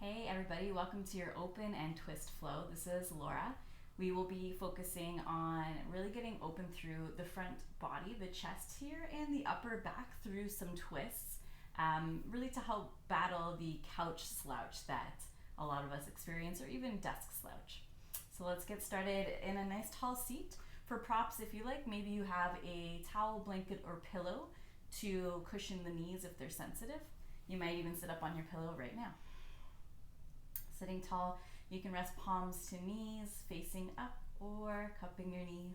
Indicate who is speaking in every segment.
Speaker 1: Hey everybody, welcome to your open and twist flow. This is Laura. We will be focusing on really getting open through the front body, the chest here, and the upper back through some twists, really to help battle the couch slouch that a lot of us experience, or even desk slouch. So let's get started in a nice tall seat. For props, if you like, maybe you have a towel, blanket, or pillow to cushion the knees if they're sensitive. You might even sit up on your pillow right now. Sitting tall, you can rest palms to knees, facing up or cupping your knees.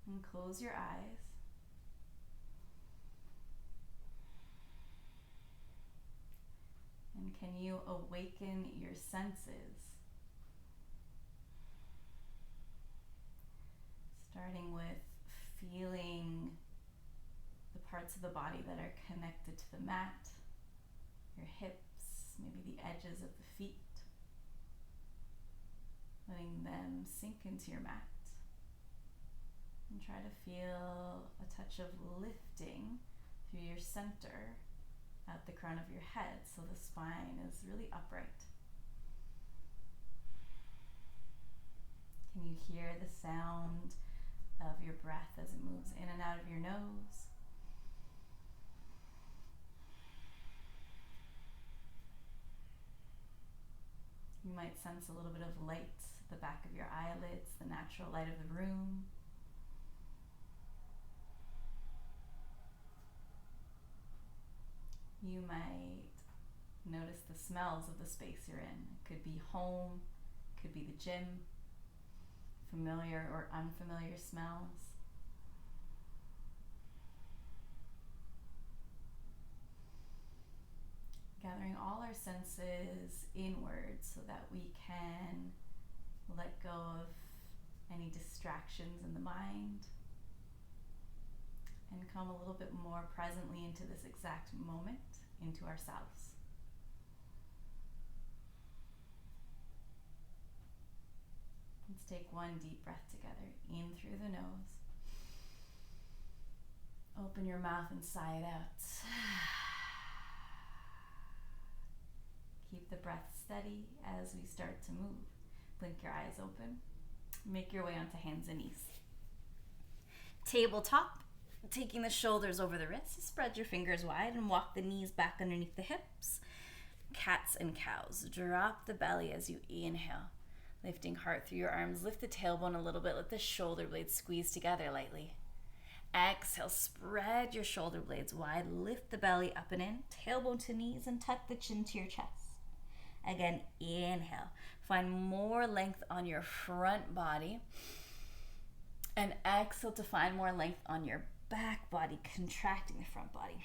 Speaker 1: And close your eyes. And can you awaken your senses? Starting with feeling the parts of the body that are connected to the mat. Your hips, maybe the edges of the feet, letting them sink into your mat. And try to feel a touch of lifting through your center at the crown of your head, so the spine is really upright. Can you hear the sound of your breath as it moves in and out of your nose? You might sense a little bit of light at the back of your eyelids, the natural light of the room. You might notice the smells of the space you're in. It could be home, it could be the gym, familiar or unfamiliar smells. Gathering all our senses inwards so that we can let go of any distractions in the mind and come a little bit more presently into this exact moment, into ourselves. Let's take one deep breath together, in through the nose. Open your mouth and sigh it out. Keep the breath steady as we start to move. Blink your eyes open. Make your way onto hands and knees. Tabletop, taking the shoulders over the wrists. Spread your fingers wide and walk the knees back underneath the hips. Cats and cows. Drop the belly as you inhale. Lifting heart through your arms. Lift the tailbone a little bit. Let the shoulder blades squeeze together lightly. Exhale, spread your shoulder blades wide. Lift the belly up and in. Tailbone to knees and tuck the chin to your chest. Again, inhale. Find more length on your front body. And exhale to find more length on your back body, contracting the front body.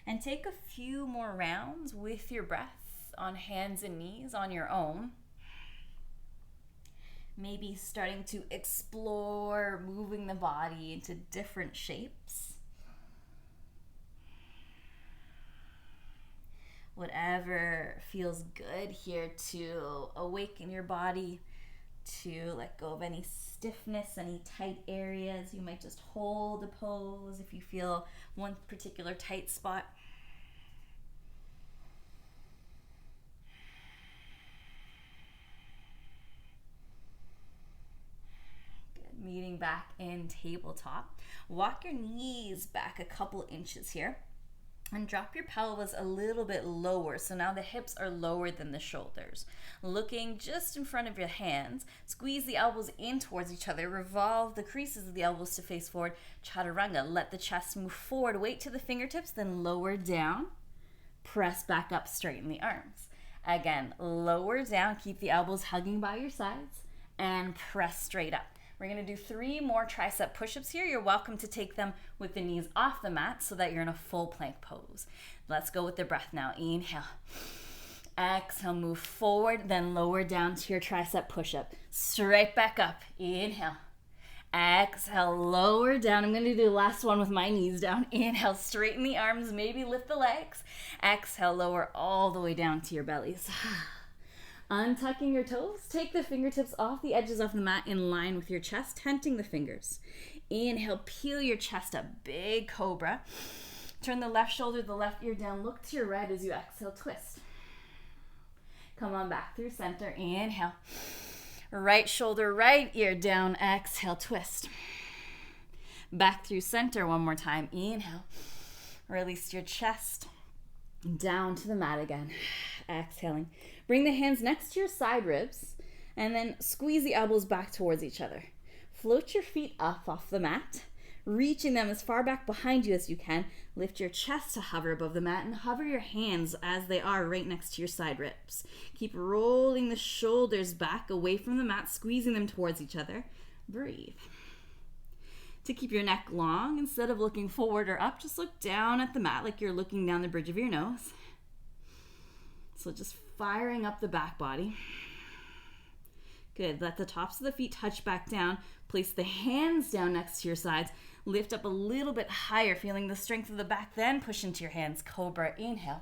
Speaker 1: And take a few more rounds with your breath on hands and knees on your own. Maybe starting to explore moving the body into different shapes. Whatever feels good here to awaken your body, to let go of any stiffness, any tight areas. You might just hold the pose if you feel one particular tight spot. Good. Meeting back in tabletop. Walk your knees back a couple inches here. And drop your pelvis a little bit lower. So now the hips are lower than the shoulders. Looking just in front of your hands, squeeze the elbows in towards each other. Revolve the creases of the elbows to face forward. Chaturanga. Let the chest move forward. Weight to the fingertips, then lower down. Press back up, straighten the arms. Again, lower down. Keep the elbows hugging by your sides. And press straight up. We're going to do 3 more tricep push-ups here. You're welcome to take them with the knees off the mat so that you're in a full plank pose. Let's go with the breath now. Inhale. Exhale, move forward, then lower down to your tricep push-up. Straight back up. Inhale. Exhale, lower down. I'm going to do the last one with my knees down. Inhale, straighten the arms, maybe lift the legs. Exhale, lower all the way down to your bellies. Untucking your toes, take the fingertips off the edges of the mat in line with your chest, tenting the fingers. Inhale, peel your chest up, big cobra. Turn the left shoulder, the left ear down. Look to your right as you exhale, twist. Come on back through center. Inhale. Right shoulder, right ear down. Exhale, twist. Back through center one more time. Inhale. Release your chest. Down to the mat again. Exhaling. Bring the hands next to your side ribs and then squeeze the elbows back towards each other. Float your feet up off the mat, reaching them as far back behind you as you can. Lift your chest to hover above the mat and hover your hands as they are right next to your side ribs. Keep rolling the shoulders back away from the mat, squeezing them towards each other. Breathe. To keep your neck long, instead of looking forward or up, just look down at the mat like you're looking down the bridge of your nose. So just firing up the back body. Good. Let the tops of the feet touch back down. Place the hands down next to your sides. Lift up a little bit higher, feeling the strength of the back. Then push into your hands. Cobra. Inhale.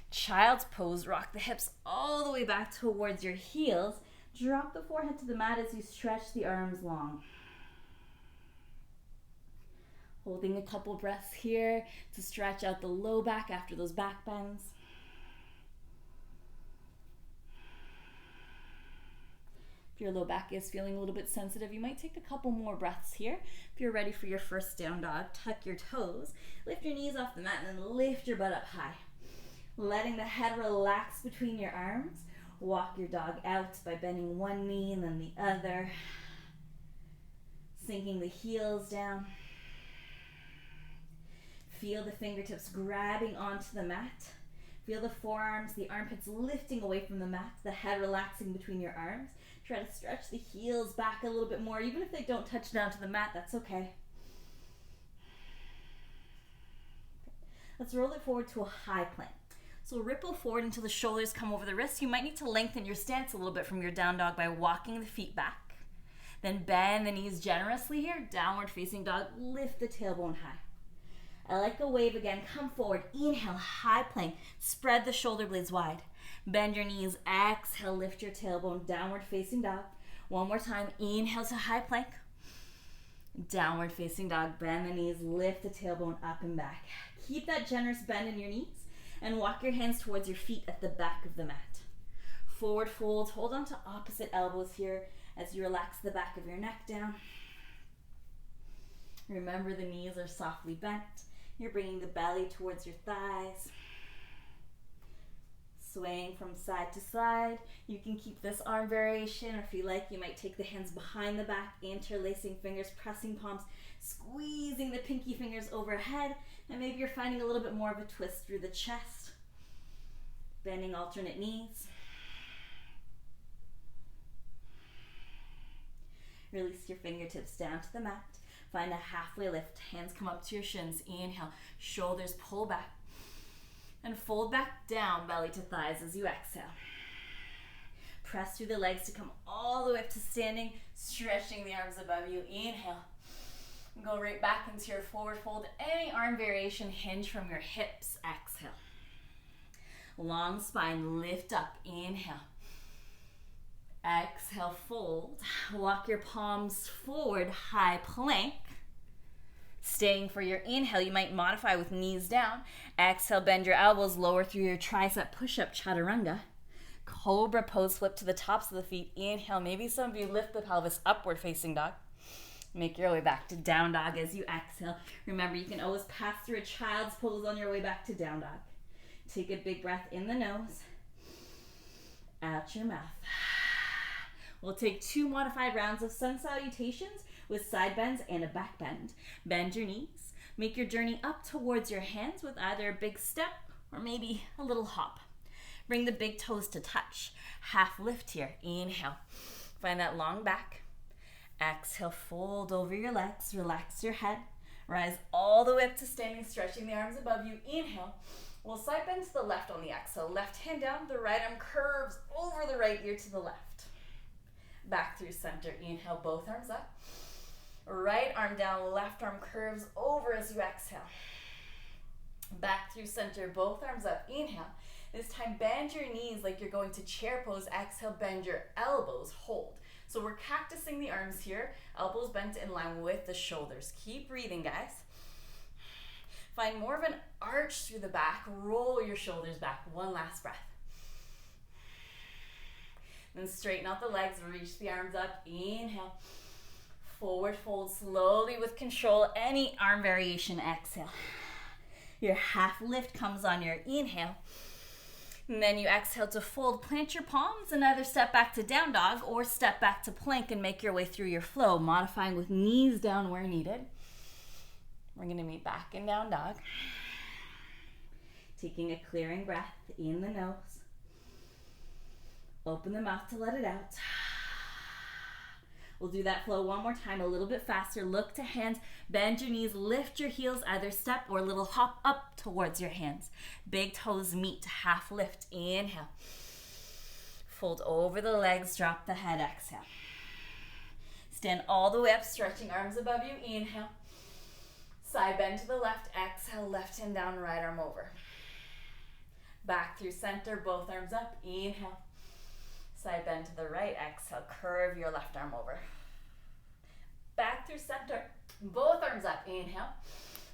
Speaker 1: Child's pose. Rock the hips all the way back towards your heels. Drop the forehead to the mat as you stretch the arms long. Holding a couple breaths here to stretch out the low back after those back bends. If your low back is feeling a little bit sensitive, you might take a couple more breaths here. If you're ready for your first down dog, tuck your toes, lift your knees off the mat, and then lift your butt up high. Letting the head relax between your arms. Walk your dog out by bending one knee and then the other. Sinking the heels down. Feel the fingertips grabbing onto the mat. Feel the forearms, the armpits lifting away from the mat, the head relaxing between your arms. Try to stretch the heels back a little bit more. Even if they don't touch down to the mat, that's okay. Let's roll it forward to a high plank. So ripple forward until the shoulders come over the wrists. You might need to lengthen your stance a little bit from your down dog by walking the feet back. Then bend the knees generously here. Downward facing dog. Lift the tailbone high. I like a wave again. Come forward. Inhale, high plank. Spread the shoulder blades wide. Bend your knees. Exhale, lift your tailbone. Downward facing dog. One more time. Inhale to high plank. Downward facing dog. Bend the knees. Lift the tailbone up and back. Keep that generous bend in your knees and walk your hands towards your feet at the back of the mat. Forward fold. Hold on to opposite elbows here as you relax the back of your neck down. Remember the knees are softly bent. You're bringing the belly towards your thighs. Swaying from side to side. You can keep this arm variation, or if you like, you might take the hands behind the back, interlacing fingers, pressing palms, squeezing the pinky fingers overhead, and maybe you're finding a little bit more of a twist through the chest. Bending alternate knees. Release your fingertips down to the mat. Find a halfway lift. Hands come up to your shins. Inhale. Shoulders pull back. And fold back down, belly to thighs as you exhale. Press through the legs to come all the way up to standing, stretching the arms above you. Inhale. Go right back into your forward fold. Any arm variation, hinge from your hips. Exhale. Long spine, lift up. Inhale. Exhale, fold. Walk your palms forward, high plank. Staying for your inhale, you might modify with knees down. Exhale, bend your elbows, lower through your tricep push-up, chaturanga. Cobra pose, flip to the tops of the feet. Inhale, maybe some of you lift the pelvis, upward facing dog. Make your way back to down dog as you exhale. Remember, you can always pass through a child's pose on your way back to down dog. Take a big breath in the nose, out your mouth. We'll take 2 modified rounds of sun salutations with side bends and a back bend. Bend your knees. Make your journey up towards your hands with either a big step or maybe a little hop. Bring the big toes to touch. Half lift here. Inhale. Find that long back. Exhale, fold over your legs. Relax your head. Rise all the way up to standing, stretching the arms above you. Inhale. We'll side bend to the left on the exhale. Left hand down. The right arm curves over the right ear to the left. Back through center. Inhale, both arms up. Right arm down, left arm curves over as you exhale. Back through center, both arms up. Inhale. This time, bend your knees like you're going to chair pose. Exhale, bend your elbows. Hold. So we're cactusing the arms here. Elbows bent in line with the shoulders. Keep breathing, guys. Find more of an arch through the back. Roll your shoulders back. One last breath. Then straighten out the legs. Reach the arms up. Inhale. Forward fold slowly with control. Any arm variation. Exhale. Your half lift comes on your inhale. And then you exhale to fold. Plant your palms and either step back to down dog or step back to plank and make your way through your flow, modifying with knees down where needed. We're going to meet back in down dog. Taking a clearing breath in the nose. Open the mouth to let it out. We'll do that flow one more time, a little bit faster. Look to hands, bend your knees, lift your heels, either step or a little hop up towards your hands. Big toes meet, half lift, inhale. Fold over the legs, drop the head, exhale. Stand all the way up, stretching arms above you, inhale. Side bend to the left, exhale, left hand down, right arm over. Back through center, both arms up, inhale. Side bend to the right, exhale, curve your left arm over. Back through center, both arms up, inhale.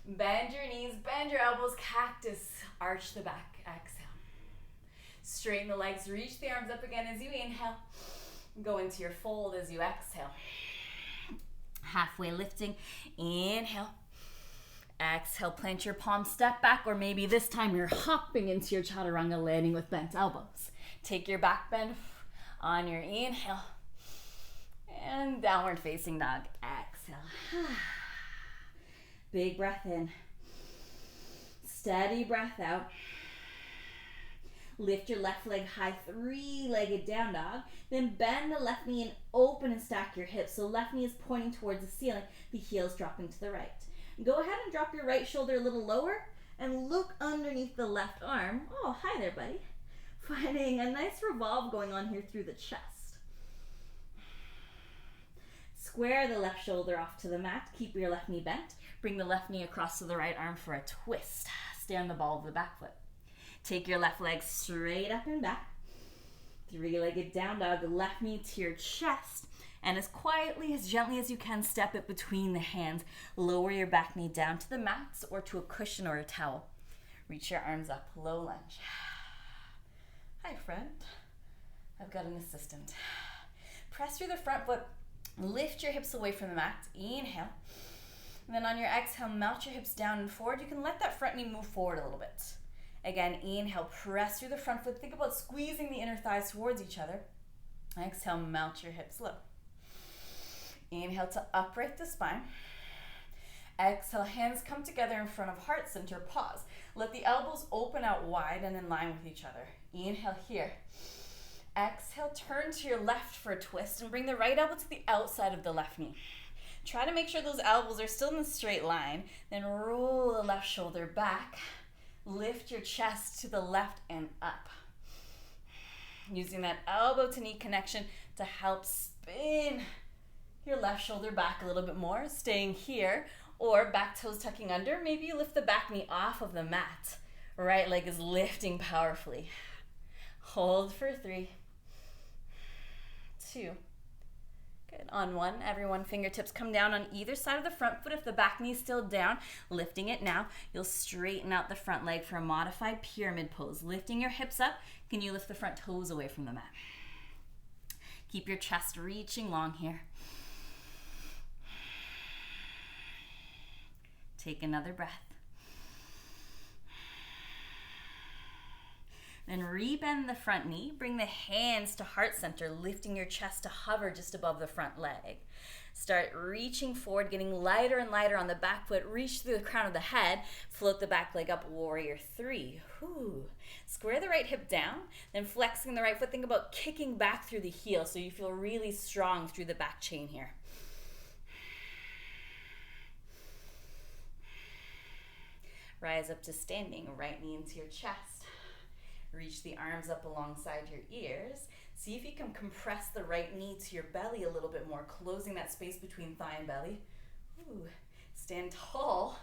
Speaker 1: Bend your knees, bend your elbows, cactus, arch the back, exhale. Straighten the legs, reach the arms up again as you inhale. Go into your fold as you exhale. Halfway lifting, inhale. Exhale, plant your palms, step back, or maybe this time you're hopping into your chaturanga, landing with bent elbows. Take your back bend on your inhale. And downward facing dog, exhale. Big breath in. Steady breath out. Lift your left leg high, three-legged down dog. Then bend the left knee and open and stack your hips. So left knee is pointing towards the ceiling, the heels dropping to the right. Go ahead and drop your right shoulder a little lower and look underneath the left arm. Oh, hi there, buddy. Finding a nice revolve going on here through the chest. Square the left shoulder off to the mat. Keep your left knee bent. Bring the left knee across to the right arm for a twist. Stay on the ball of the back foot. Take your left leg straight up and back. Three-legged down dog, left knee to your chest. And as quietly, as gently as you can, step it between the hands. Lower your back knee down to the mats or to a cushion or a towel. Reach your arms up, low lunge. Hi, friend. I've got an assistant. Press through the front foot. Lift your hips away from the mat. Inhale. And then on your exhale, melt your hips down and forward. You can let that front knee move forward a little bit. Again, inhale, press through the front foot. Think about squeezing the inner thighs towards each other. Exhale, melt your hips low. Inhale to upright the spine. Exhale, hands come together in front of heart center. Pause. Let the elbows open out wide and in line with each other. Inhale here. Exhale, turn to your left for a twist and bring the right elbow to the outside of the left knee. Try to make sure those elbows are still in a straight line. Then roll the left shoulder back. Lift your chest to the left and up. Using that elbow to knee connection to help spin your left shoulder back a little bit more, staying here, or back toes tucking under. Maybe you lift the back knee off of the mat. Right leg is lifting powerfully. Hold for 3, 2. Good. On 1, everyone, fingertips come down on either side of the front foot. If the back knee is still down, lifting it now. You'll straighten out the front leg for a modified pyramid pose. Lifting your hips up, can you lift the front toes away from the mat? Keep your chest reaching long here. Take another breath. Then rebend the front knee. Bring the hands to heart center, lifting your chest to hover just above the front leg. Start reaching forward, getting lighter and lighter on the back foot. Reach through the crown of the head. Float the back leg up, warrior 3. Whew. Square the right hip down, then flexing the right foot. Think about kicking back through the heel so you feel really strong through the back chain here. Rise up to standing, right knee into your chest. Reach the arms up alongside your ears. See if you can compress the right knee to your belly a little bit more, closing that space between thigh and belly. Ooh. Stand tall,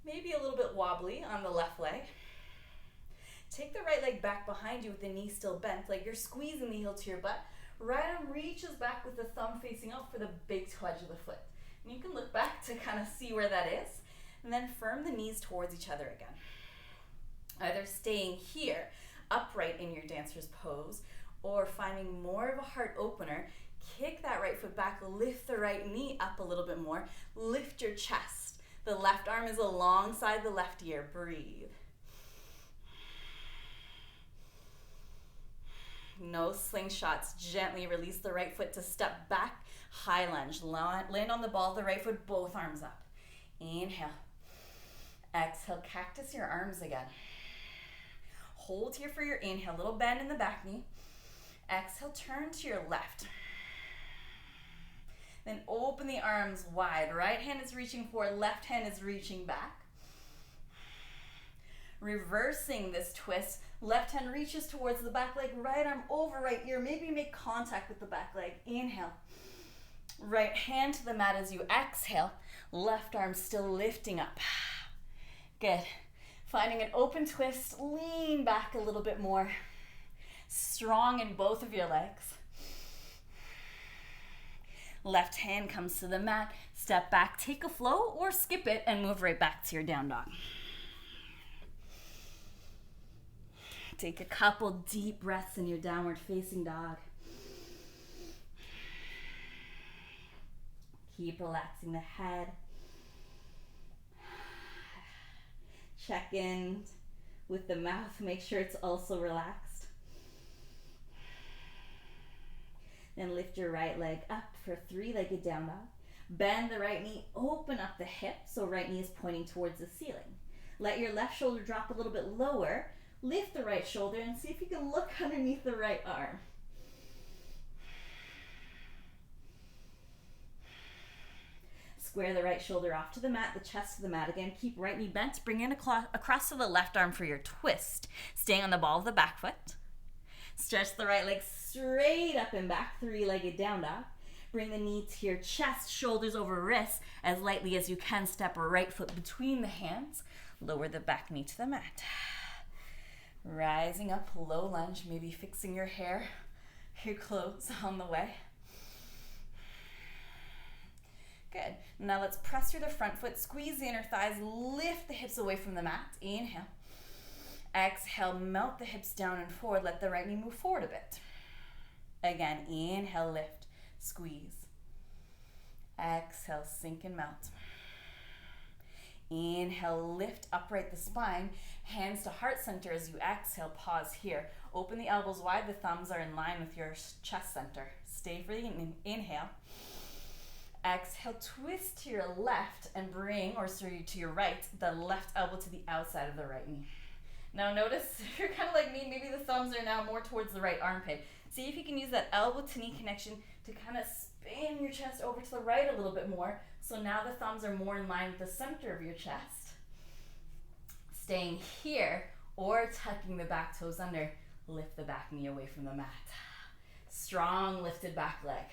Speaker 1: maybe a little bit wobbly on the left leg. Take the right leg back behind you with the knee still bent, like you're squeezing the heel to your butt. Right arm reaches back with the thumb facing out for the big toe edge of the foot. And you can look back to kind of see where that is. And then firm the knees towards each other again. Either staying here, upright in your dancer's pose, or finding more of a heart opener, kick that right foot back, lift the right knee up a little bit more, lift your chest. The left arm is alongside the left ear. Breathe. No slingshots. Gently release the right foot to step back. High lunge. Land on the ball of the right foot, both arms up. Inhale. Exhale, cactus your arms again. Hold here for your inhale. Little bend in the back knee. Exhale, turn to your left. Then open the arms wide. Right hand is reaching forward, left hand is reaching back. Reversing this twist, left hand reaches towards the back leg, right arm over right ear. Maybe make contact with the back leg. Inhale. Right hand to the mat as you exhale. Left arm still lifting up. Good. Finding an open twist, lean back a little bit more. Strong in both of your legs. Left hand comes to the mat, step back, take a flow or skip it and move right back to your down dog. Take a couple deep breaths in your downward facing dog. Keep relaxing the head. Check in with the mouth, make sure it's also relaxed. Then lift your right leg up for three-legged down dog. Bend the right knee, open up the hip so right knee is pointing towards the ceiling. Let your left shoulder drop a little bit lower. Lift the right shoulder and see if you can look underneath the right arm. Square the right shoulder off to the mat, the chest to the mat again. Keep right knee bent. Bring it across to the left arm for your twist. Staying on the ball of the back foot. Stretch the right leg straight up and back, three-legged down dog. Bring the knee to your chest, shoulders over wrists. As lightly as you can, step right foot between the hands. Lower the back knee to the mat. Rising up, low lunge, maybe fixing your hair, your clothes on the way. Good. Now let's press through the front foot, squeeze the inner thighs, lift the hips away from the mat. Inhale. Exhale, melt the hips down and forward. Let the right knee move forward a bit. Again, inhale, lift, squeeze. Exhale, sink and melt. Inhale, lift, upright the spine. Hands to heart center as you exhale, pause here. Open the elbows wide, the thumbs are in line with your chest center. Stay for the inhale. Exhale, twist to your left and bring, or sorry, to your right, the left elbow to the outside of the right knee. Now notice, if you're kind of like me, maybe the thumbs are now more towards the right armpit. See if you can use that elbow to knee connection to kind of spin your chest over to the right a little bit more. So now the thumbs are more in line with the center of your chest. Staying here or tucking the back toes under, lift the back knee away from the mat. Strong lifted back leg.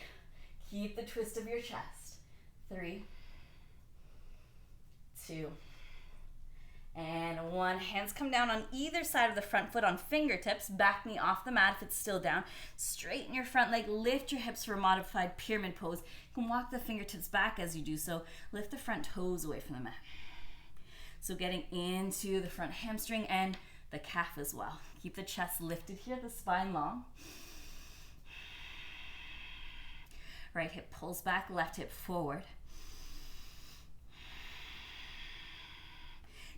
Speaker 1: Keep the twist of your chest. 3, 2, and 1. Hands come down on either side of the front foot on fingertips. Back knee off the mat if it's still down. Straighten your front leg. Lift your hips for a modified pyramid pose. You can walk the fingertips back as you do so. Lift the front toes away from the mat. So getting into the front hamstring and the calf as well. Keep the chest lifted here, the spine long. Right hip pulls back, left hip forward.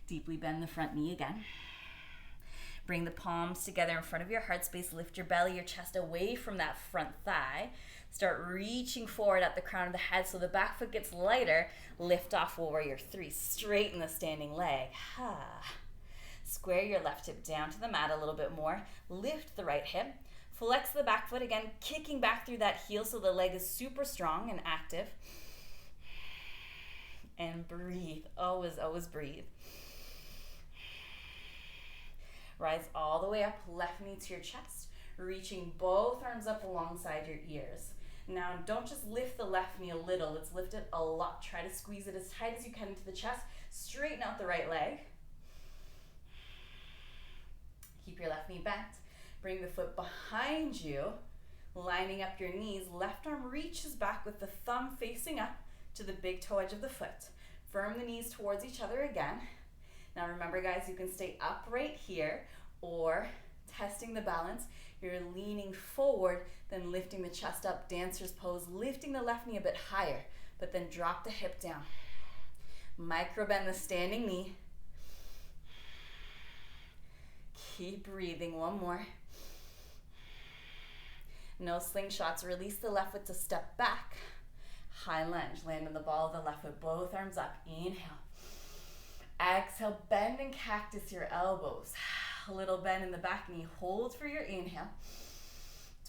Speaker 1: Deeply bend the front knee again. Bring the palms together in front of your heart space. Lift your belly, your chest away from that front thigh. Start reaching forward at the crown of the head so the back foot gets lighter. Lift off warrior 3. Straighten the standing leg. Square your left hip down to the mat a little bit more. Lift the right hip. Flex the back foot again, kicking back through that heel so the leg is super strong and active. And breathe. Always, always breathe. Rise all the way up, left knee to your chest, reaching both arms up alongside your ears. Now, don't just lift the left knee a little, let's lift it a lot. Try to squeeze it as tight as you can into the chest. Straighten out the right leg. Keep your left knee bent. Bring the foot behind you, lining up your knees. Left arm reaches back with the thumb facing up to the big toe edge of the foot. Firm the knees towards each other again. Now remember guys, you can stay upright here, or testing the balance, you're leaning forward, then lifting the chest up, dancer's pose, lifting the left knee a bit higher, but then drop the hip down. Micro bend the standing knee. Keep breathing, one more. No slingshots, release the left foot to step back. High lunge, land on the ball of the left foot, both arms up, inhale. Exhale, bend and cactus your elbows. A little bend in the back knee, hold for your inhale.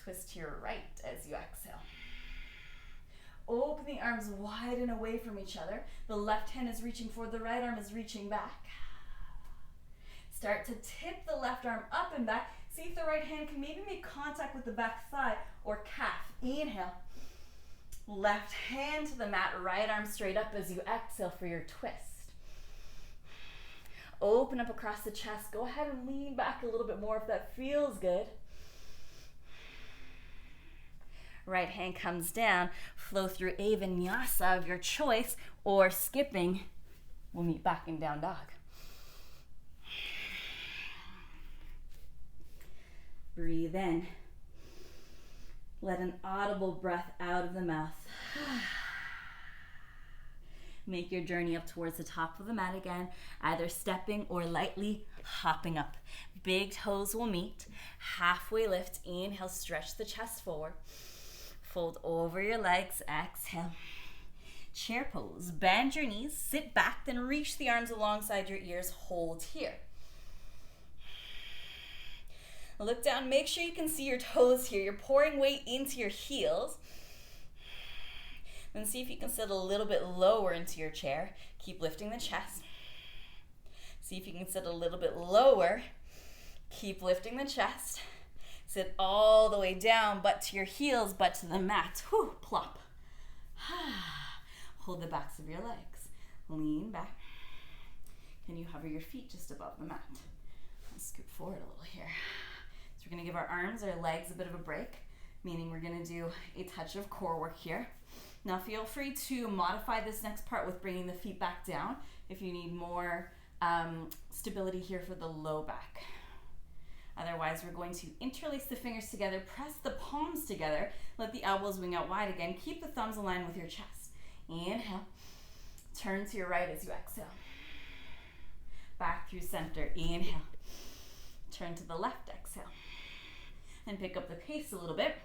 Speaker 1: Twist to your right as you exhale. Open the arms wide and away from each other. The left hand is reaching forward, the right arm is reaching back. Start to tip the left arm up and back. See if the right hand can maybe make contact with the back thigh or calf. Inhale. Left hand to the mat, right arm straight up as you exhale for your twist. Open up across the chest. Go ahead and lean back a little bit more if that feels good. Right hand comes down. Flow through a vinyasa of your choice, or skipping. We'll meet back in down dog. Breathe in. Let an audible breath out of the mouth. Make your journey up towards the top of the mat again, either stepping or lightly hopping up. Big toes will meet. Halfway lift. Inhale, stretch the chest forward. Fold over your legs. Exhale. Chair pose. Bend your knees, sit back, then reach the arms alongside your ears. Hold here. Look down, make sure you can see your toes here. You're pouring weight into your heels. Then see if you can sit a little bit lower into your chair. Keep lifting the chest. See if you can sit a little bit lower. Keep lifting the chest. Sit all the way down, butt to your heels, butt to the mat. Whew, plop. Hold the backs of your legs. Lean back. Can you hover your feet just above the mat? I'll scoot forward a little here. So we're gonna give our arms, our legs a bit of a break, meaning we're gonna do a touch of core work here. Now feel free to modify this next part with bringing the feet back down if you need more stability here for the low back. Otherwise, we're going to interlace the fingers together, press the palms together, let the elbows wing out wide again, keep the thumbs aligned with your chest. Inhale, turn to your right as you exhale. Back through center, inhale. Turn to the left, exhale. And pick up the pace a little bit,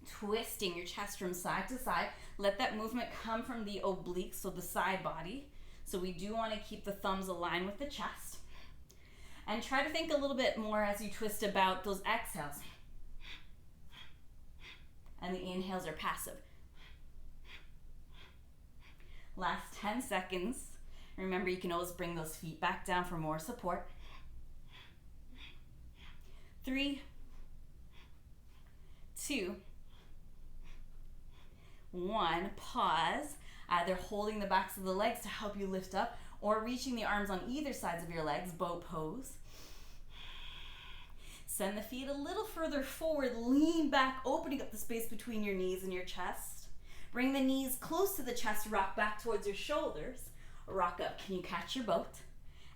Speaker 1: twisting your chest from side to side. Let that movement come from the obliques, so the side body. So we do want to keep the thumbs aligned with the chest. And try to think a little bit more as you twist about those exhales. And the inhales are passive. Last 10 seconds. Remember, you can always bring those feet back down for more support. 3, 2, 1. Pause, either holding the backs of the legs to help you lift up or reaching the arms on either sides of your legs, boat pose. Send the feet a little further forward, lean back, opening up the space between your knees and your chest. Bring the knees close to the chest, rock back towards your shoulders. Rock up, can you catch your boat?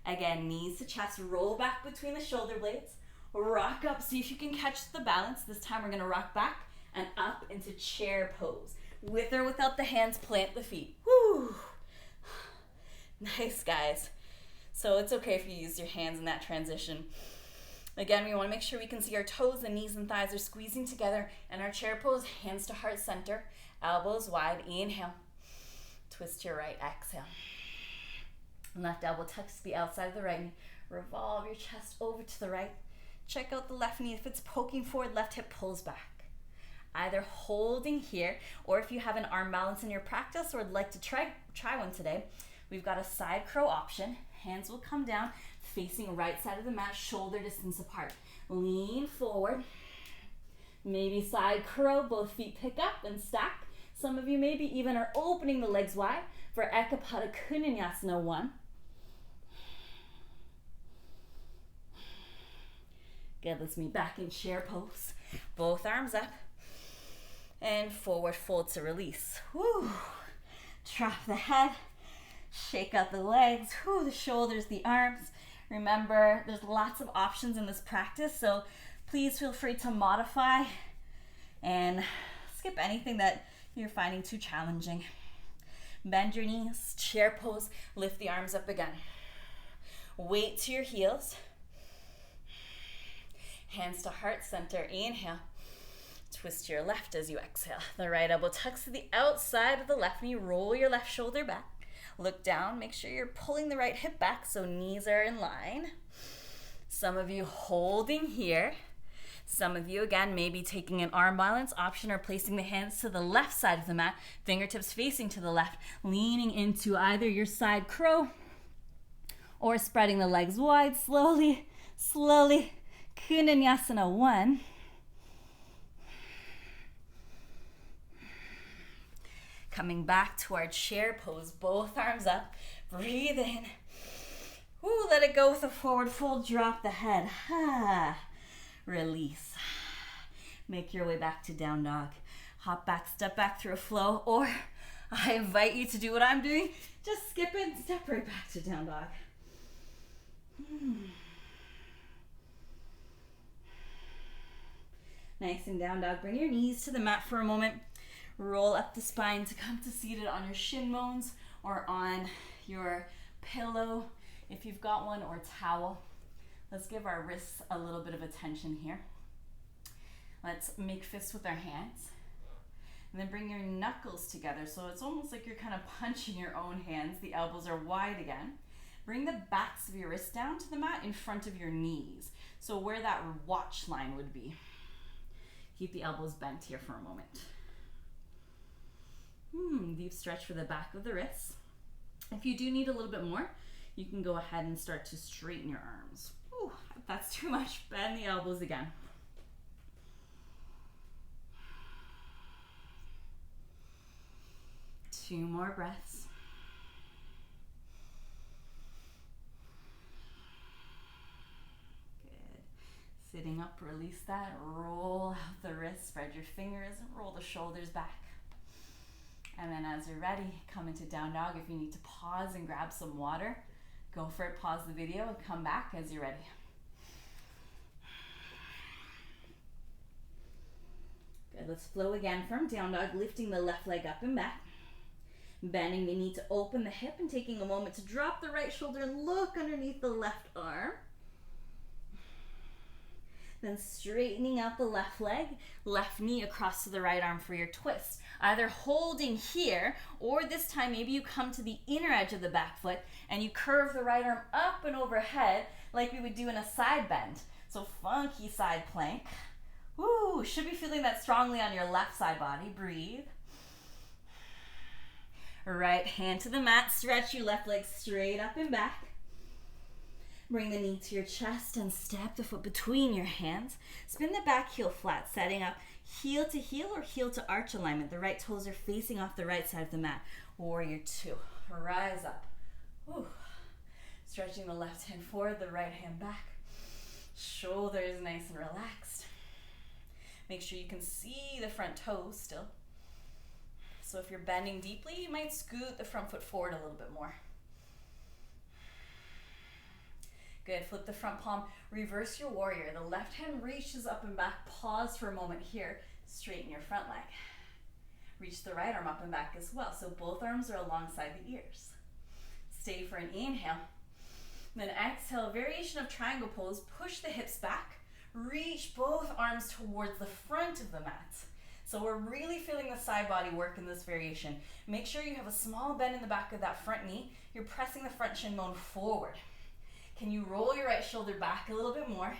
Speaker 1: Again, knees to chest, roll back between the shoulder blades. Rock up, see if you can catch the balance. This time we're gonna rock back and up into chair pose. With or without the hands, plant the feet. Woo! Nice, guys. So it's okay if you use your hands in that transition. Again, we wanna make sure we can see our toes, the knees and thighs are squeezing together, and our chair pose, hands to heart center, elbows wide, inhale. Twist to your right, exhale. Left elbow touches the outside of the right knee. Revolve your chest over to the right. Check out the left knee. If it's poking forward, left hip pulls back. Either holding here, or if you have an arm balance in your practice or would like to try one today, we've got a side crow option. Hands will come down, facing right side of the mat, shoulder distance apart. Lean forward. Maybe side crow, both feet pick up and stack. Some of you maybe even are opening the legs wide for Eka Pada Kunanyasana 1. Good, let's meet back in chair pose. Both arms up. And forward fold to release. Woo. Drop the head. Shake out the legs, the shoulders, the arms. Remember, there's lots of options in this practice, so please feel free to modify and skip anything that you're finding too challenging. Bend your knees, chair pose, lift the arms up again. Weight to your heels. Hands to heart center, inhale. Twist to your left as you exhale. The right elbow tucks to the outside of the left knee, roll your left shoulder back. Look down, make sure you're pulling the right hip back so knees are in line. Some of you holding here. Some of you, again, maybe taking an arm balance option or placing the hands to the left side of the mat, fingertips facing to the left, leaning into either your side crow or spreading the legs wide, slowly, slowly. Kundinyasana 1. Coming back to our chair pose, both arms up. Breathe in. Let it go with a forward fold. Drop the head. Release. Make your way back to down dog. Hop back, step back through a flow, or I invite you to do what I'm doing. Just skip it and step right back to down dog. Nice and down dog. Bring your knees to the mat for a moment. Roll up the spine to come to seated on your shin bones or on your pillow if you've got one, or towel. Let's give our wrists a little bit of attention here. Let's make fists with our hands. And then bring your knuckles together. So it's almost like you're kind of punching your own hands. The elbows are wide again. Bring the backs of your wrists down to the mat in front of your knees. So where that watch line would be. Keep the elbows bent here for a moment. Deep stretch for the back of the wrists. If you do need a little bit more, you can go ahead and start to straighten your arms. If that's too much, bend the elbows again. Two more breaths. Good. Sitting up, release that. Roll out the wrists, spread your fingers, and roll the shoulders back. And then as you're ready, come into down dog. If you need to pause and grab some water, go for it. Pause the video and come back as you're ready. Good, let's flow again from down dog, lifting the left leg up and back. Bending the knee to open the hip and taking a moment to drop the right shoulder and look underneath the left arm. Then straightening out the left leg, left knee across to the right arm for your twist. Either holding here, or this time maybe you come to the inner edge of the back foot and you curve the right arm up and overhead like we would do in a side bend. So funky side plank. Should be feeling that strongly on your left side body. Breathe. Right hand to the mat, stretch your left leg straight up and back. Bring the knee to your chest and step the foot between your hands. Spin the back heel flat, setting up heel to heel or heel to arch alignment. The right toes are facing off the right side of the mat. Warrior 2. Rise up. Stretching the left hand forward, the right hand back. Shoulders nice and relaxed. Make sure you can see the front toes still. So if you're bending deeply, you might scoot the front foot forward a little bit more. Good, flip the front palm, reverse your warrior. The left hand reaches up and back. Pause for a moment here. Straighten your front leg. Reach the right arm up and back as well. So both arms are alongside the ears. Stay for an inhale. Then exhale, variation of triangle pose. Push the hips back. Reach both arms towards the front of the mat. So we're really feeling the side body work in this variation. Make sure you have a small bend in the back of that front knee. You're pressing the front shin bone forward. Can you roll your right shoulder back a little bit more?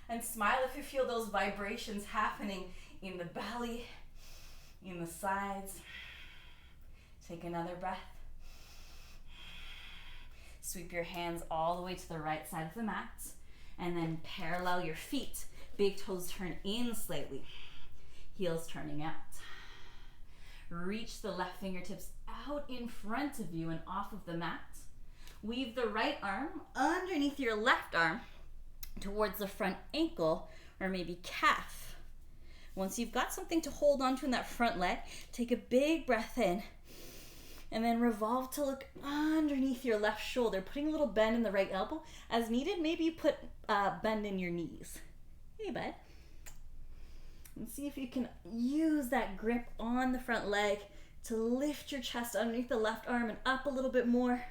Speaker 1: And smile if you feel those vibrations happening in the belly, in the sides. Take another breath. Sweep your hands all the way to the right side of the mat. And then parallel your feet. Big toes turn in slightly. Heels turning out. Reach the left fingertips out in front of you and off of the mat. Weave the right arm underneath your left arm towards the front ankle or maybe calf. Once you've got something to hold on to in that front leg, take a big breath in. And then revolve to look underneath your left shoulder, putting a little bend in the right elbow. As needed, maybe you put bend in your knees. Hey, bud. And see if you can use that grip on the front leg to lift your chest underneath the left arm and up a little bit more.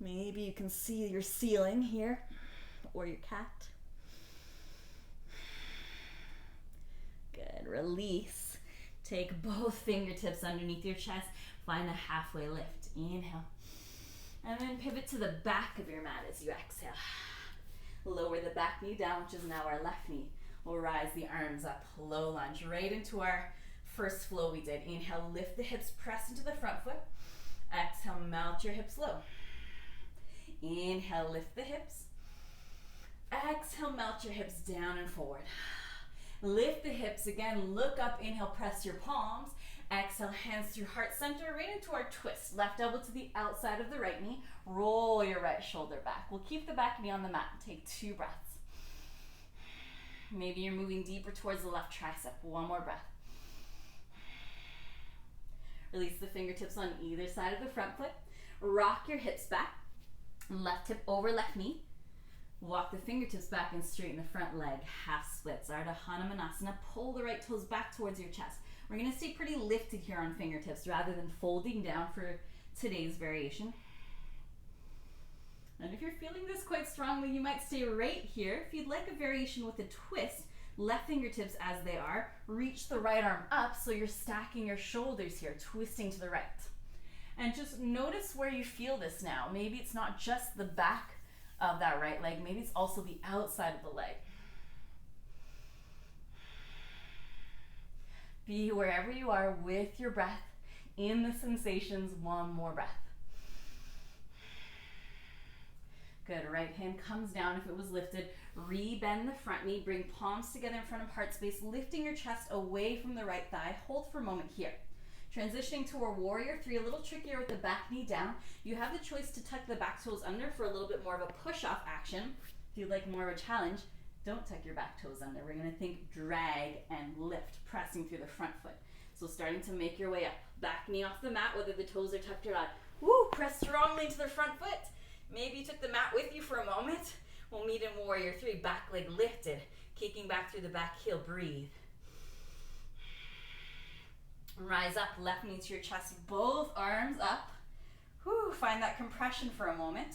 Speaker 1: Maybe you can see your ceiling here, or your cat. Good, release. Take both fingertips underneath your chest. Find a halfway lift. Inhale. And then pivot to the back of your mat as you exhale. Lower the back knee down, which is now our left knee. We'll rise the arms up, low lunge, right into our first flow we did. Inhale, lift the hips, press into the front foot. Exhale, melt your hips low. Inhale, lift the hips. Exhale, melt your hips down and forward. Lift the hips again, look up, inhale, press your palms. Exhale, hands through heart center, right into our twist. Left elbow to the outside of the right knee. Roll your right shoulder back. We'll keep the back knee on the mat. Take 2 breaths. Maybe you're moving deeper towards the left tricep. 1 more breath. Release the fingertips on either side of the front foot. Rock your hips back. Left hip over left knee. Walk the fingertips back and straighten the front leg. Half splits. Ardha Hanumanasana. Pull the right toes back towards your chest. We're going to stay pretty lifted here on fingertips rather than folding down for today's variation. And if you're feeling this quite strongly, you might stay right here. If you'd like a variation with a twist, left fingertips as they are, reach the right arm up so you're stacking your shoulders here, twisting to the right. And just notice where you feel this now. Maybe it's not just the back of that right leg, maybe it's also the outside of the leg. Be wherever you are with your breath, in the sensations. 1 more breath. Good, right hand comes down if it was lifted. Re-bend the front knee, bring palms together in front of heart space, lifting your chest away from the right thigh. Hold for a moment here. Transitioning to a warrior 3, a little trickier with the back knee down. You have the choice to tuck the back toes under for a little bit more of a push-off action. If you'd like more of a challenge, don't tuck your back toes under. We're going to think drag and lift, pressing through the front foot. So starting to make your way up. Back knee off the mat, whether the toes are tucked or not. Woo, press strongly into the front foot. Maybe you took the mat with you for a moment. We'll meet in warrior 3, back leg lifted, kicking back through the back heel. Breathe. Rise up, left knee to your chest, both arms up. Whew, find that compression for a moment.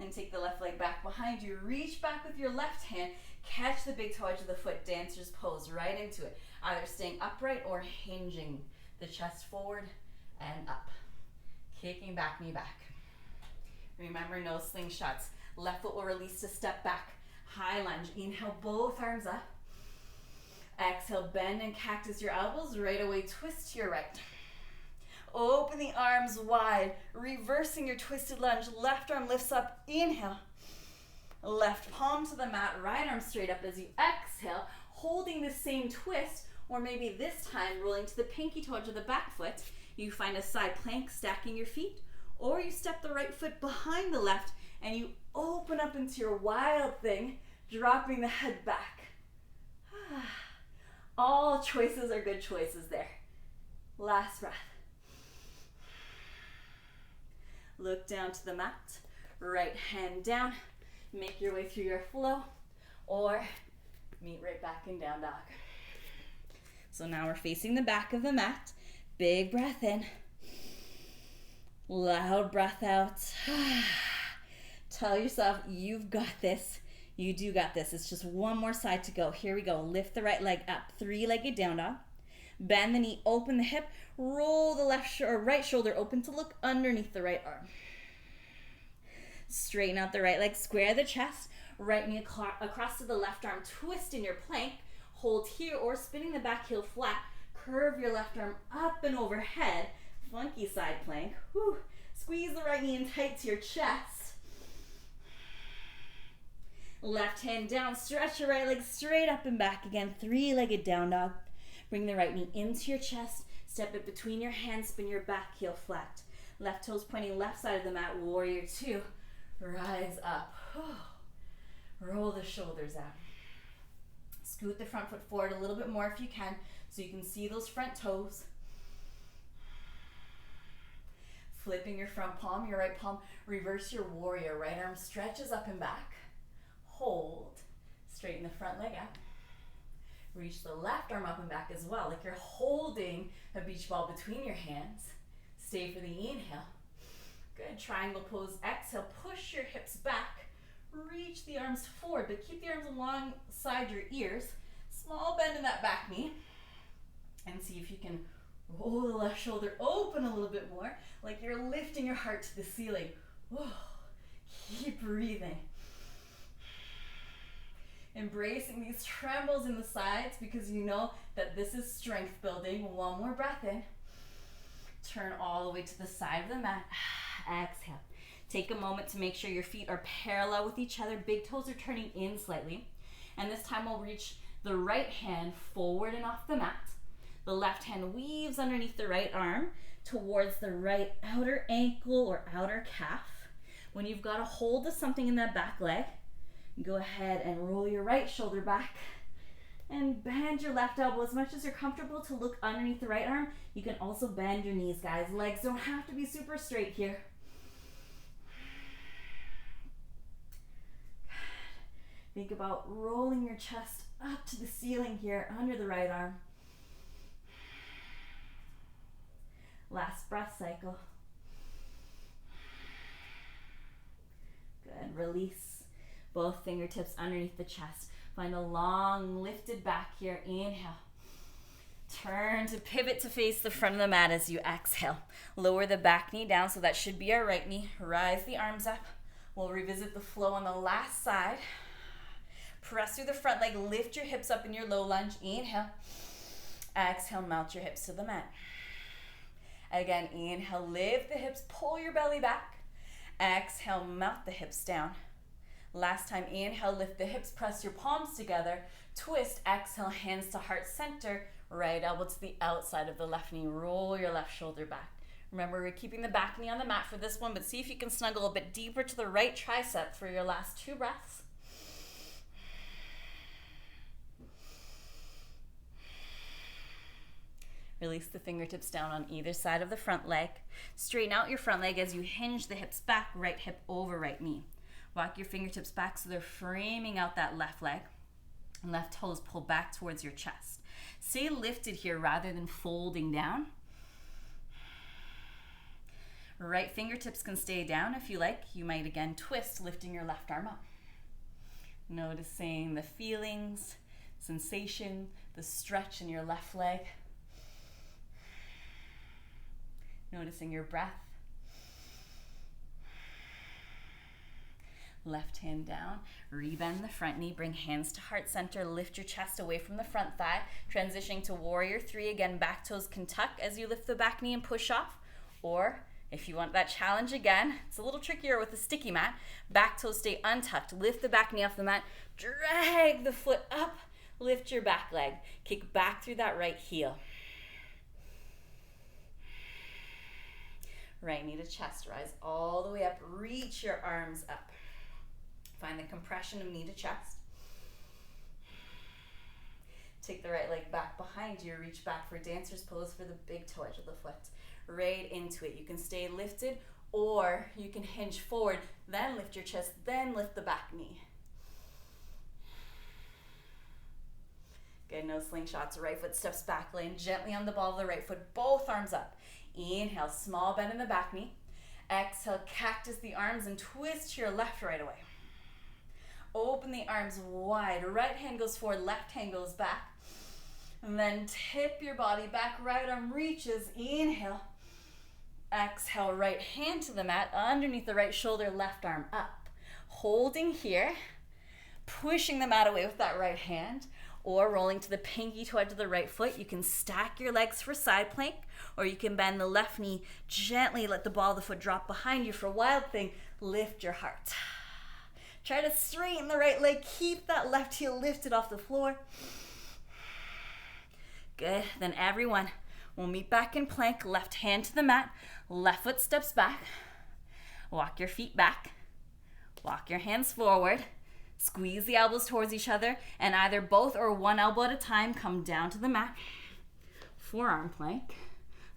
Speaker 1: And take the left leg back behind you. Reach back with your left hand. Catch the big toe edge of the foot. Dancer's pose right into it. Either staying upright or hinging the chest forward and up. Kicking back, knee back. Remember, no slingshots. Left foot will release to step back. High lunge. Inhale, both arms up. Exhale, bend and cactus your elbows. Right away, twist to your right. Open the arms wide, reversing your twisted lunge. Left arm lifts up. Inhale. Left palm to the mat, right arm straight up as you exhale, holding the same twist, or maybe this time rolling to the pinky toe edge of the back foot. You find a side plank, stacking your feet, or you step the right foot behind the left and you open up into your wild thing, dropping the head back. All choices are good choices there. Last breath. Look down to the mat, right hand down, make your way through your flow, or meet right back in down dog. So now we're facing the back of the mat. Big breath in, loud breath out. Tell yourself you've got this. You do got this. It's just 1 more side to go. Here we go. Lift the right leg up, 3-legged down dog. Bend the knee, open the hip, roll the right shoulder open to look underneath the right arm. Straighten out the right leg, square the chest, right knee across to the left arm, twist in your plank, hold here or spinning the back heel flat, curve your left arm up and overhead, funky side plank. Whew. Squeeze the right knee in tight to your chest. Left hand down, stretch your right leg straight up and back again, 3-legged down dog. Bring the right knee into your chest, step it between your hands, spin your back heel flat. Left toes pointing left side of the mat, warrior 2. Rise up. Roll the shoulders out. Scoot the front foot forward a little bit more if you can, so you can see those front toes. Flipping your front palm, your right palm, reverse your warrior. Right arm stretches up and back. Hold. Straighten the front leg out. Reach the left arm up and back as well, like you're holding a beach ball between your hands. Stay for the inhale. Good. Triangle pose. Exhale. Push your hips back. Reach the arms forward, but keep the arms alongside your ears. Small bend in that back knee. And see if you can roll the left shoulder open a little bit more, like you're lifting your heart to the ceiling. Whoa. Keep breathing. Embracing these trembles in the sides because you know that this is strength building. One more breath in. Turn all the way to the side of the mat. Exhale. Take a moment to make sure your feet are parallel with each other. Big toes are turning in slightly. And this time we'll reach the right hand forward and off the mat. The left hand weaves underneath the right arm towards the right outer ankle or outer calf. When you've got a hold of something in that back leg, go ahead and roll your right shoulder back and bend your left elbow as much as you're comfortable to look underneath the right arm. You can also bend your knees, guys. Legs don't have to be super straight here. Think about rolling your chest up to the ceiling here under the right arm. Last breath cycle. Good. Release both fingertips underneath the chest. Find a long lifted back here. Inhale. Turn to pivot to face the front of the mat as you exhale. Lower the back knee down, so that should be our right knee. Rise the arms up. We'll revisit the flow on the last side. Press through the front leg. Lift your hips up in your low lunge. Inhale. Exhale, melt your hips to the mat. Again, inhale, lift the hips, pull your belly back. Exhale, melt the hips down. Last time, inhale, lift the hips, press your palms together. Twist, exhale, hands to heart center. Right elbow to the outside of the left knee. Roll your left shoulder back. Remember, we're keeping the back knee on the mat for this one, but see if you can snuggle a bit deeper to the right tricep for your last 2 breaths. Release the fingertips down on either side of the front leg. Straighten out your front leg as you hinge the hips back, right hip over right knee. Walk your fingertips back so they're framing out that left leg. Left toes pull back towards your chest. Stay lifted here rather than folding down. Right fingertips can stay down if you like. You might again twist, lifting your left arm up. Noticing the feelings, sensation, the stretch in your left leg. Noticing your breath. Left hand down, rebend the front knee, bring hands to heart center, lift your chest away from the front thigh, transitioning to warrior 3. Again, back toes can tuck as you lift the back knee and push off. Or if you want that challenge again, it's a little trickier with the sticky mat. Back toes stay untucked, lift the back knee off the mat, drag the foot up, lift your back leg, kick back through that right heel. Right knee to chest, rise all the way up, reach your arms up. Find the compression of knee to chest. Take the right leg back behind you, reach back for dancer's pose for the big toe edge of the foot. Right into it. You can stay lifted or you can hinge forward, then lift your chest, then lift the back knee. Good, no slingshots. Right foot steps back, land gently on the ball of the right foot, both arms up. Inhale, small bend in the back knee. Exhale, cactus the arms and twist to your left right away. Open the arms wide. Right hand goes forward, left hand goes back. And then tip your body back, right arm reaches. Inhale. Exhale, right hand to the mat, underneath the right shoulder, left arm up. Holding here, pushing the mat away with that right hand, or rolling to the pinky toe edge of the right foot. You can stack your legs for side plank, or you can bend the left knee gently, let the ball of the foot drop behind you for wild thing. Lift your heart. Try to straighten the right leg, keep that left heel lifted off the floor. Good, then everyone, we'll meet back in plank, left hand to the mat, left foot steps back, walk your feet back, walk your hands forward, squeeze the elbows towards each other, and either both or one elbow at a time, come down to the mat. Forearm plank.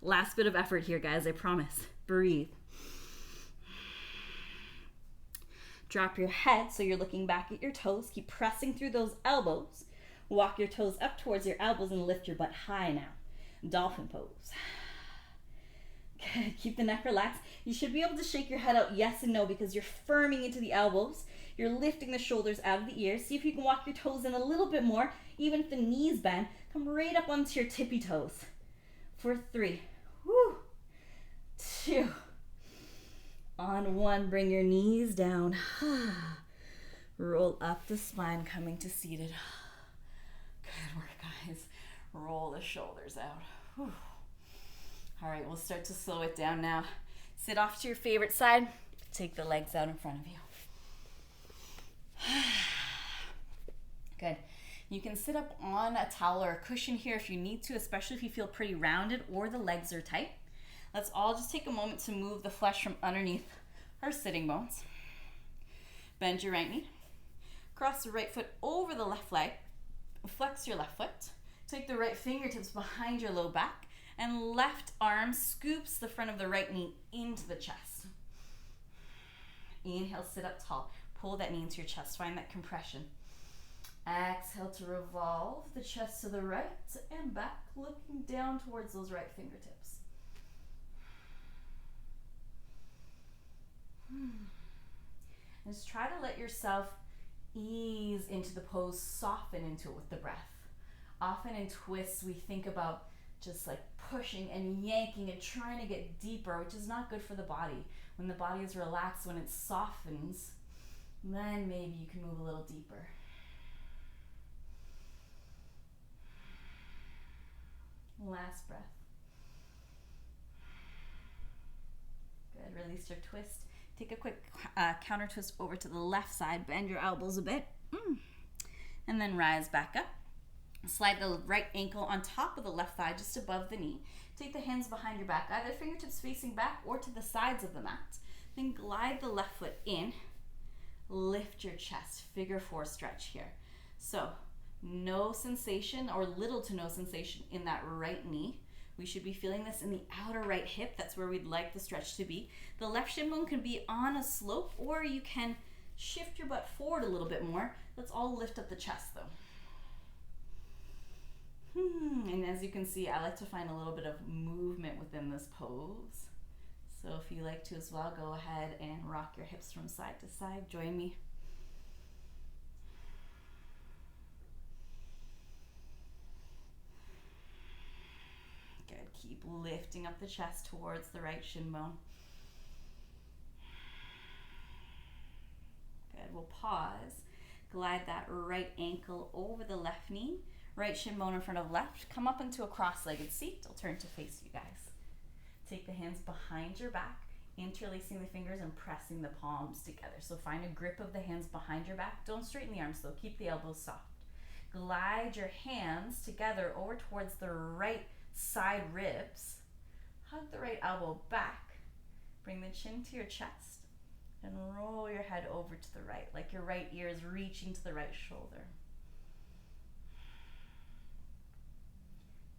Speaker 1: Last bit of effort here, guys, I promise. Breathe. Drop your head so you're looking back at your toes. Keep pressing through those elbows. Walk your toes up towards your elbows and lift your butt high now. Dolphin pose. Good. Keep the neck relaxed. You should be able to shake your head out yes and no because you're firming into the elbows. You're lifting the shoulders out of the ears. See if you can walk your toes in a little bit more. Even if the knees bend, come right up onto your tippy toes. For 3. Woo. 2. On 1, bring your knees down. Roll up the spine, coming to seated. Good work, guys. Roll the shoulders out. Whew. All right, we'll start to slow it down now. Sit off to your favorite side. Take the legs out in front of you. Good. You can sit up on a towel or a cushion here if you need to, especially if you feel pretty rounded or the legs are tight. Let's all just take a moment to move the flesh from underneath our sitting bones. Bend your right knee. Cross the right foot over the left leg. Flex your left foot. Take the right fingertips behind your low back, and left arm scoops the front of the right knee into the chest. Inhale, sit up tall. Pull that knee into your chest. Find that compression. Exhale to revolve the chest to the right and back, looking down towards those right fingertips. Just try to let yourself ease into the pose, soften into it with the breath. Often in twists, we think about just like pushing and yanking and trying to get deeper, which is not good for the body. When the body is relaxed, when it softens, then maybe you can move a little deeper. Last breath. Good, release your twist. Take a quick counter twist over to the left side. Bend your elbows a bit. And then rise back up. Slide the right ankle on top of the left thigh, just above the knee. Take the hands behind your back, either fingertips facing back or to the sides of the mat. Then glide the left foot in. Lift your chest. Figure 4 stretch here. So, no sensation or little to no sensation in that right knee. We should be feeling this in the outer right hip. That's where we'd like the stretch to be. The left shin bone can be on a slope, or you can shift your butt forward a little bit more. Let's all lift up the chest though. And as you can see, I like to find a little bit of movement within this pose. So if you like to as well, go ahead and rock your hips from side to side. Join me. Good. Keep lifting up the chest towards the right shin bone. Good. We'll pause. Glide that right ankle over the left knee. Right shin bone in front of left. Come up into a cross-legged seat. I'll turn to face you guys. Take the hands behind your back, interlacing the fingers and pressing the palms together. So find a grip of the hands behind your back. Don't straighten the arms though. Keep the elbows soft. Glide your hands together over towards the right side ribs. Hug the right elbow back. Bring the chin to your chest and roll your head over to the right, like your right ear is reaching to the right shoulder.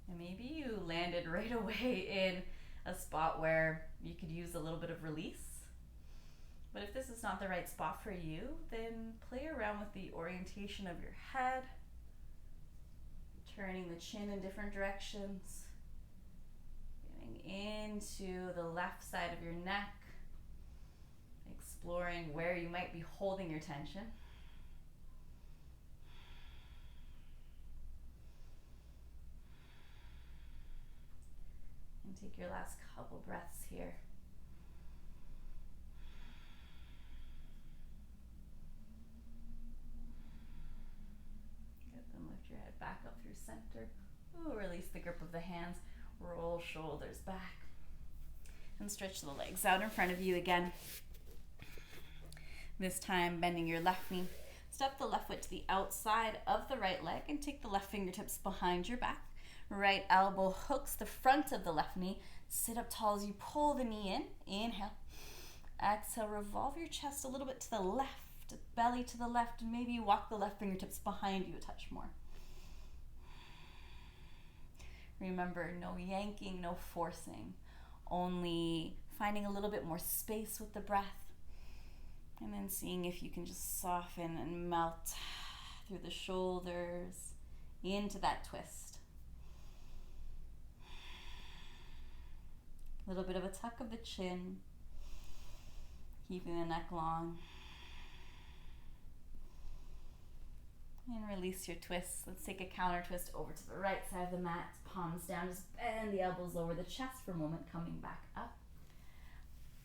Speaker 1: And maybe you landed right away in a spot where you could use a little bit of release. But if this is not the right spot for you, then play around with the orientation of your head, turning the chin in different directions, getting into the left side of your neck, exploring where you might be holding your tension. And take your last couple breaths here. Good, then lift your head back up through center. Ooh, release the grip of the hands. Roll shoulders back. And stretch the legs out in front of you again. This time, bending your left knee. Step the left foot to the outside of the right leg and take the left fingertips behind your back. Right elbow hooks the front of the left knee. Sit up tall as you pull the knee in. Inhale. Exhale, revolve your chest a little bit to the left, belly to the left, and maybe walk the left fingertips behind you a touch more. Remember, no yanking, no forcing. Only finding a little bit more space with the breath, and then seeing if you can just soften and melt through the shoulders into that twist. A little bit of a tuck of the chin, keeping the neck long. And release your twists. Let's take a counter twist over to the right side of the mat. Palms down, just bend the elbows, lower the chest for a moment, coming back up.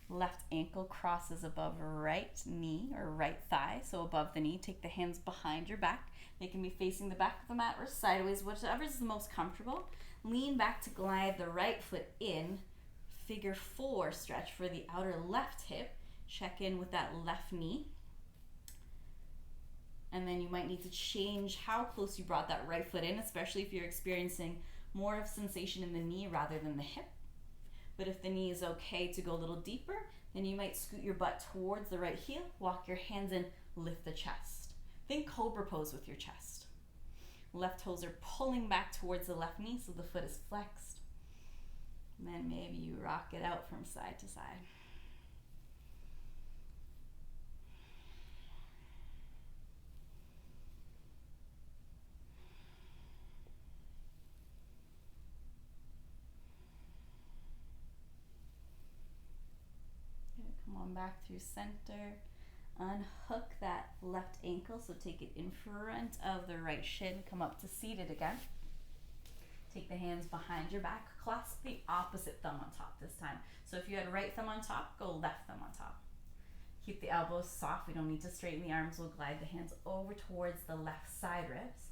Speaker 1: Left ankle crosses above right knee or right thigh, so above the knee. Take the hands behind your back. They can be facing the back of the mat or sideways, whichever is the most comfortable. Lean back to glide the right foot in. Figure 4 stretch for the outer left hip. Check in with that left knee. And then you might need to change how close you brought that right foot in, especially if you're experiencing more of sensation in the knee rather than the hip. But if the knee is okay to go a little deeper, then you might scoot your butt towards the right heel, walk your hands in, lift the chest. Think cobra pose with your chest. Left toes are pulling back towards the left knee so the foot is flexed. And then maybe you rock it out from side to side. Come on back through center. Unhook that left ankle, so take it in front of the right shin. Come up to seated again. Take the hands behind your back. Clasp the opposite thumb on top this time. So if you had right thumb on top, go left thumb on top. Keep the elbows soft. We don't need to straighten the arms. We'll glide the hands over towards the left side ribs.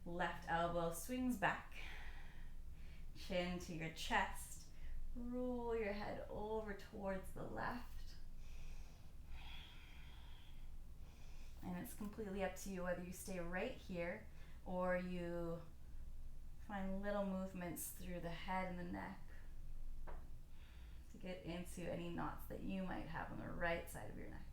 Speaker 1: Left elbow swings back. Chin to your chest. Roll your head over towards the left. And it's completely up to you whether you stay right here or you find little movements through the head and the neck to get into any knots that you might have on the right side of your neck.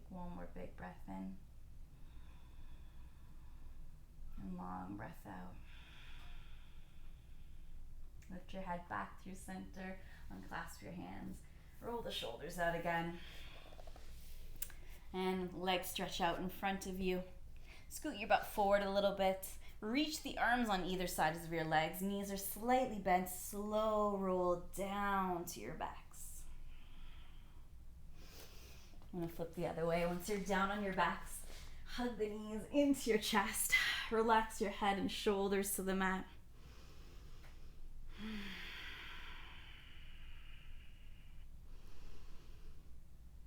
Speaker 1: One more big breath in and long breath out. Lift your head back through center, unclasp your hands, roll the shoulders out again, and legs stretch out in front of you. Scoot your butt forward a little bit. Reach the arms on either side of your legs. Knees are slightly bent. Slow roll down to your backs. I'm going to flip the other way. Once you're down on your backs, hug the knees into your chest. Relax your head and shoulders to the mat.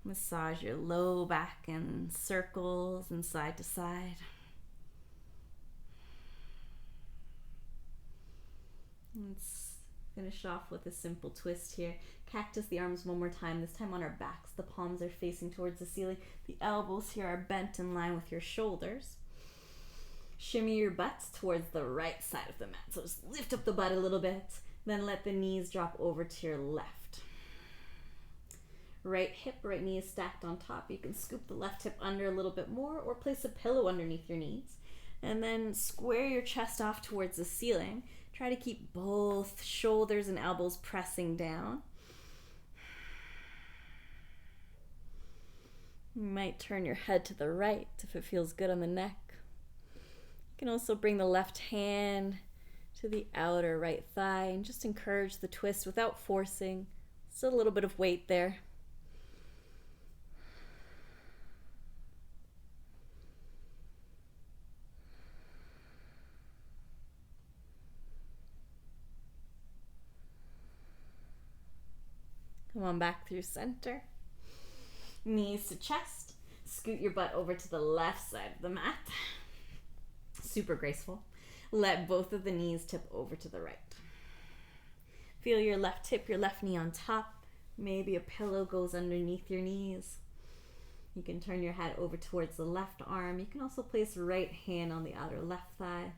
Speaker 1: Massage your low back in circles and side to side. Let's finish off with a simple twist here. Cactus the arms one more time, this time on our backs. The palms are facing towards the ceiling. The elbows here are bent in line with your shoulders. Shimmy your butts towards the right side of the mat. So just lift up the butt a little bit, then let the knees drop over to your left. Right hip, right knee is stacked on top. You can scoop the left hip under a little bit more or place a pillow underneath your knees. And then square your chest off towards the ceiling. Try to keep both shoulders and elbows pressing down. You might turn your head to the right if it feels good on the neck. You can also bring the left hand to the outer right thigh and just encourage the twist without forcing. Still a little bit of weight there. Come on back through center. Knees to chest. Scoot your butt over to the left side of the mat. Super graceful. Let both of the knees tip over to the right. Feel your left hip, your left knee on top. Maybe a pillow goes underneath your knees. You can turn your head over towards the left arm. You can also place right hand on the outer left thigh.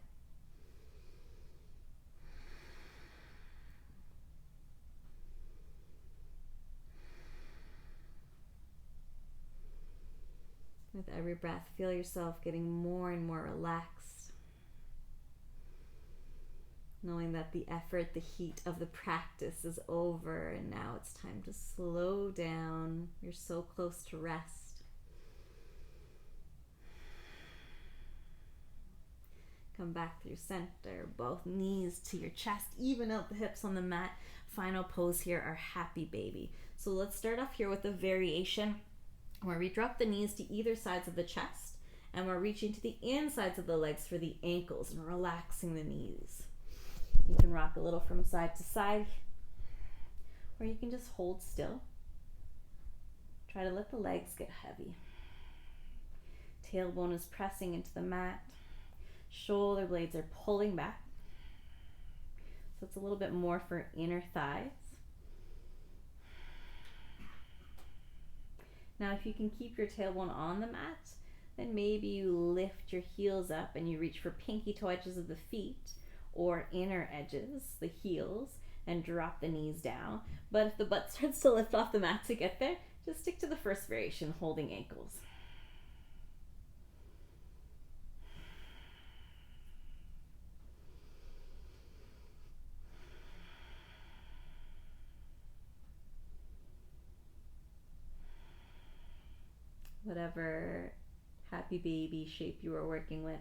Speaker 1: With every breath, feel yourself getting more and more relaxed, knowing that the effort, the heat of the practice is over, and now it's time to slow down. You're so close to rest. Come back through center, both knees to your chest, even out the hips on the mat. Final pose here, our happy baby. So let's start off here with a variation where we drop the knees to either sides of the chest, and we're reaching to the insides of the legs for the ankles and relaxing the knees. You can rock a little from side to side, or you can just hold still. Try to let the legs get heavy. Tailbone is pressing into the mat. Shoulder blades are pulling back. So it's a little bit more for inner thighs. Now, if you can keep your tailbone on the mat, then maybe you lift your heels up and you reach for pinky toe edges of the feet or inner edges, the heels, and drop the knees down. But if the butt starts to lift off the mat to get there, just stick to the first variation, holding ankles. Whatever happy baby shape you are working with,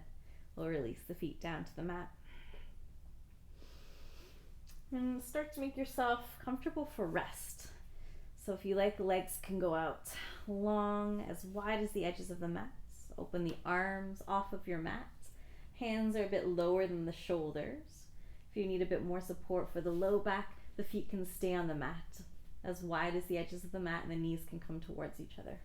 Speaker 1: we'll release the feet down to the mat. And start to make yourself comfortable for rest. So if you like, the legs can go out long, as wide as the edges of the mats. Open the arms off of your mat. Hands are a bit lower than the shoulders. If you need a bit more support for the low back, the feet can stay on the mat, as wide as the edges of the mat, and the knees can come towards each other.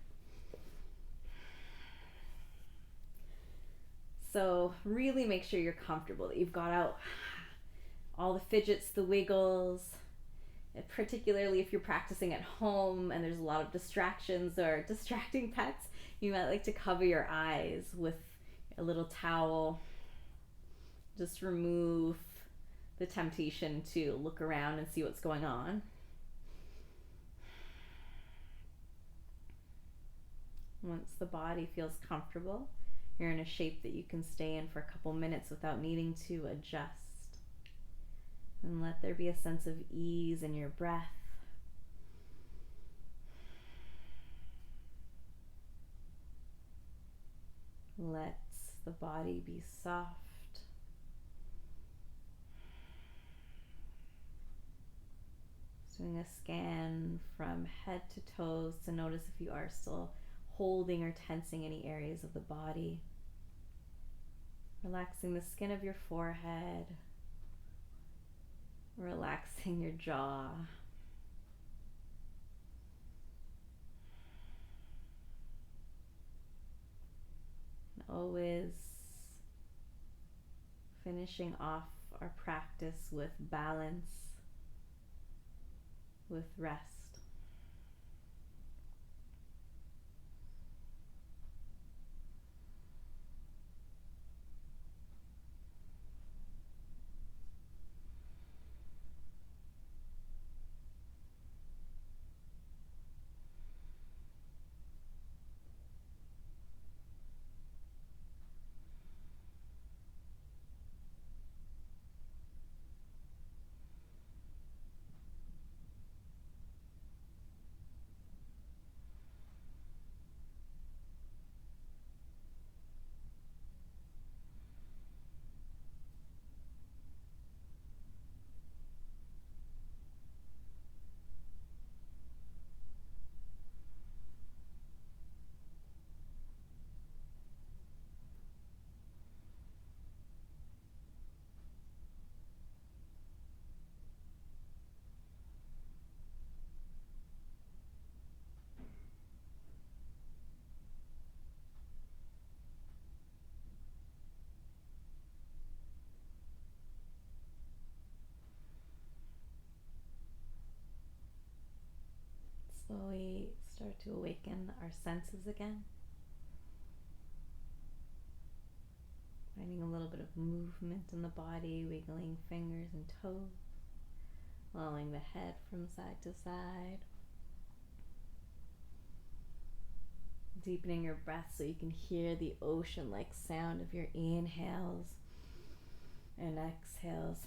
Speaker 1: So really make sure you're comfortable, that you've got out all the fidgets, the wiggles, particularly if you're practicing at home and there's a lot of distractions or distracting pets. You might like to cover your eyes with a little towel. Just remove the temptation to look around and see what's going on. Once the body feels comfortable, you're in a shape that you can stay in for a couple minutes without needing to adjust. And let there be a sense of ease in your breath. Let the body be soft. Doing a scan from head to toes to notice if you are still holding or tensing any areas of the body. Relaxing the skin of your forehead. Relaxing your jaw. And always finishing off our practice with balance, with rest. Slowly start to awaken our senses again. Finding a little bit of movement in the body, wiggling fingers and toes, lolling the head from side to side. Deepening your breath so you can hear the ocean-like sound of your inhales and exhales.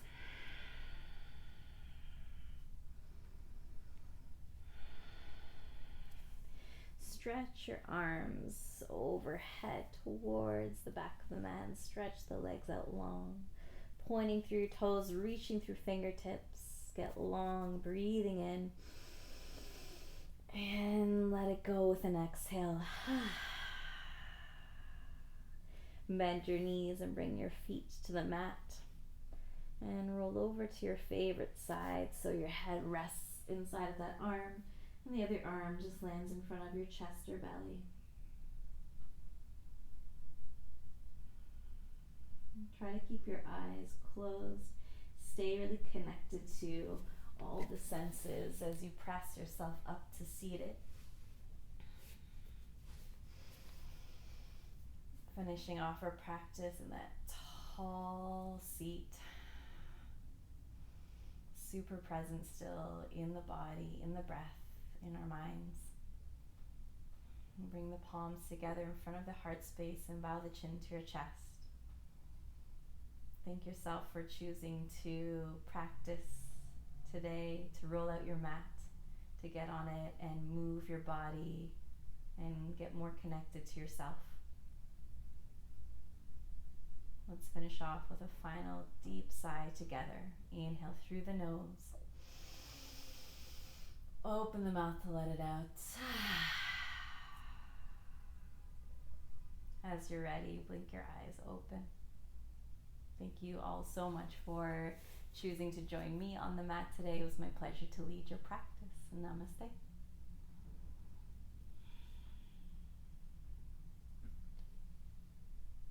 Speaker 1: Stretch your arms overhead towards the back of the mat and stretch the legs out long. Pointing through your toes, reaching through fingertips. Get long, breathing in. And let it go with an exhale. Bend your knees and bring your feet to the mat. And roll over to your favorite side so your head rests inside of that arm and the other arm just lands in front of your chest or belly. And try to keep your eyes closed. Stay really connected to all the senses as you press yourself up to seated. Finishing off our practice in that tall seat. Super present still in the body, in the breath, in our minds. And bring the palms together in front of the heart space and bow the chin to your chest. Thank yourself for choosing to practice today, to roll out your mat, to get on it and move your body and get more connected to yourself. Let's finish off with a final deep sigh together. Inhale through the nose. Open the mouth to let it out. As you're ready, blink your eyes open. Thank you all so much for choosing to join me on the mat today. It was my pleasure to lead your practice. Namaste.